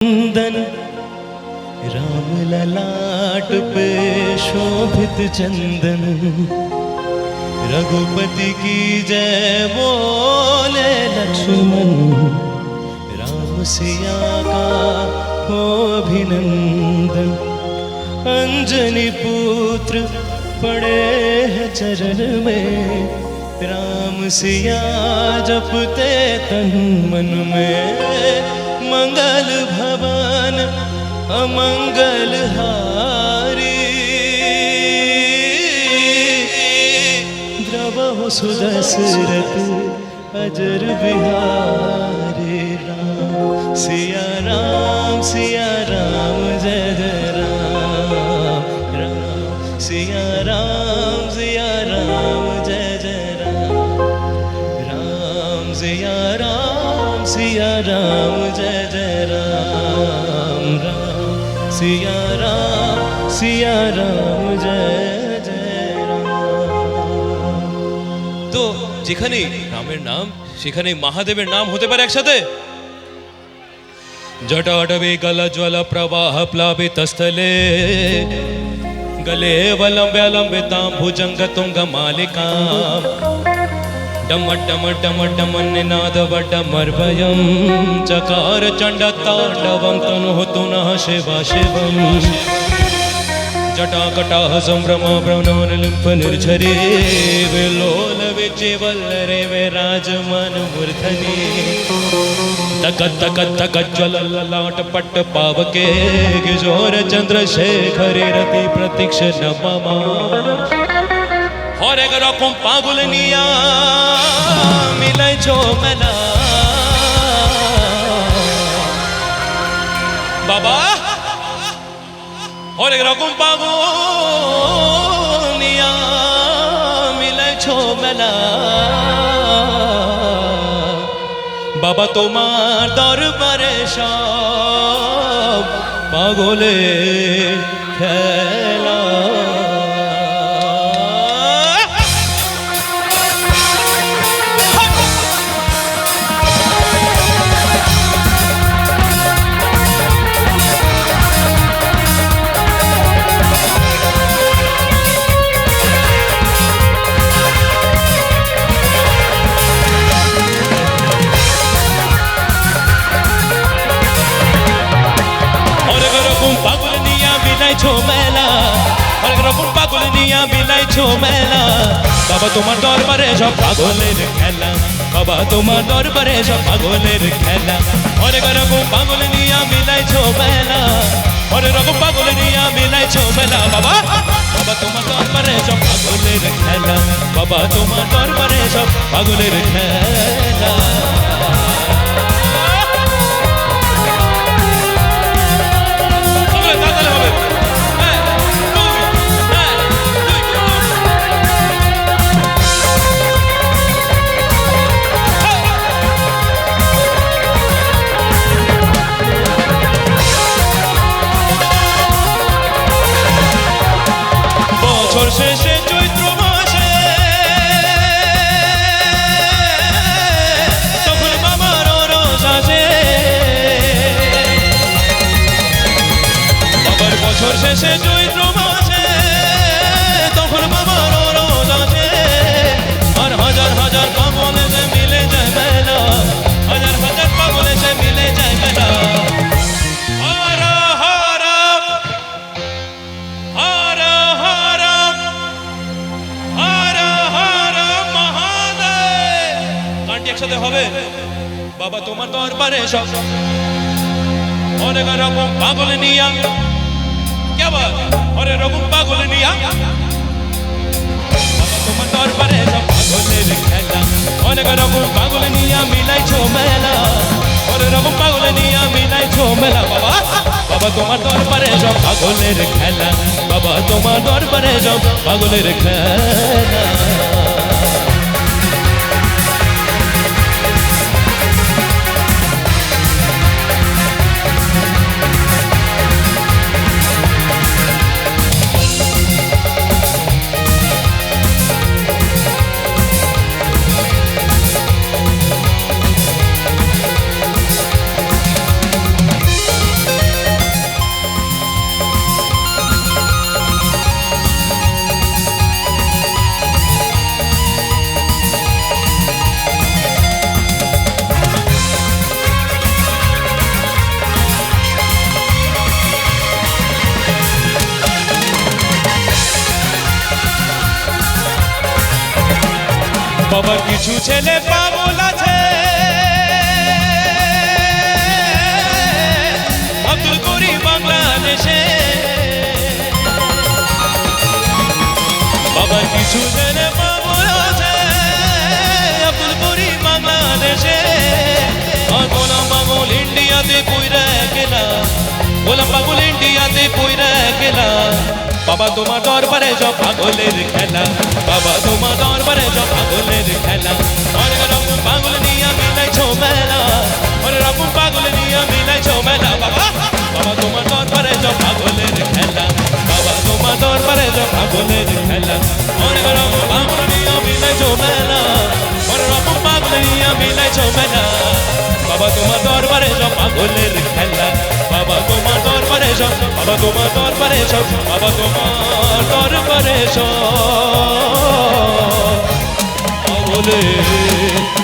नंदन राम ललाट पे शोभित चंदन, रघुपति की जय बोले लक्ष्मण। राम सिया का हो अभिनंदन, अंजनी पुत्र पड़े हैं चरण में। राम सिया जपते तन मन में, मंगल भवन अमंगल हारी। द्रवहु सुदशरथ अजर बिहारी। राम सिया राम जय जय राम। राम सिया राम जय जय राम। राम सिया राम जय जय राम। राम सिया राम जय जय রাম। তো যেখানে রামের নাম সেখানে মহাদেবের নাম হতে পারে একসাথে। জটাটবে গলজ্জ্বল প্রবাহ প্লাবিতস্থলে, গলে বলম্বে লম্বিতাম ভুজঙ্গ তুঙ্গ মালিকাম। डम डम डम डम निनाद वडमर्भयं, चकार चंड तांडवं तनुः तुनः शिवा शिवम्। जटाकटाः सम्भ्रमा प्रणोनलिम्फ निर्झरे, विलोल विचिवल्लरे विराजमान मूर्धनि। तक तक तक ज्वलल्ललाट पट्ट पावके, किशोर चंद्रशेखरे रति प्रतीक्ष नमः। हरेक रकम पागल निया मिले झोमेला। बाबा हरेक रकम पागल निया मिले झोमेला। बाबा तुम्हार दरबारे सब पागले खेला। ঝোমেলা হরেক রকম পাগল নিয়া মিলাই ঝোমেলা। বাবা তোমার দরবারে সব পাগলের খেলা। বাবা তোমার দরবারে সব পাগলের খেলা। হরেক রকম পাগল নিয়া মিলাই ঝোমেলা। হরেক রকম পাগল নিয়া মিলাই ঝোমেলা। বাবা বাবা তোমার দরবারে সব পাগলের খেলা। বাবা তোমার দরবারে সব পাগলের খেলা। শেষে চৈত্র মাসে তখন বাবার রোজ আসে। বাবার বছর শেষে চৈত্র মাসে তখন বাবার রোজ আসে। আর হাজার হাজার পাগল এসে মিলে যায় মেলা। হাজার হাজার পাগল এসে মিলে যায় মেলা। একসাথে হবে। বাবা তোমার দরবারে সব অনেক রকম পাগল নিয়া কেবল অনেক রকম পাগল নিয়া। বাবা তোমার দরবারে সব পাগলের খেলা। অনেক রকম পাগল নিয়া মিলাইছো মেলা। অনেক রকম পাগল নিয়া মিলাইছো মেলা। বাবা বাবা তোমার দরবারে সব পাগলের খেলা। বাবা তোমার দরবারে সব পাগলের খেলা। বাবার কিছু ছেলে পাগল আছে, আব্দুল করিম বাংলাদেশে। বাবার কিছু ছেলে পাগল আছে, আব্দুল করিম বাংলাদেশে। আর গোলাম পাগল ইন্ডিয়াতে কইরা গেলা, গোলাম পাগল ইন্ডিয়াতে কইরা গেলা। বাবা তোমার দরবারে সব পাগলের খেলা, বাবা তোমার দরবারে সব পাগলের খেলা। অনেক রকম পাগল নিয়ে মিলাইছো মেলা, অনেক রকম পাগল নিয়ে মিলাইছো মেলা। বাবা বাবা তোমার দরবারে সব পাগলের খেলা, বাবা তোমার দরবারে সব পাগলের খেলা। অনেক রকম পাগল নিয়ে মিলাইছো মেলা, অনেক রকম পাগল নিয়ে মিলাইছো মেলা। বাবা তোমার দরবারে সব পাগলের খেলা, বাবা তোমার দরবারে সব, বাবা তোমার দরবারে সব, বাবা তোমার দরবারে সব পাগলের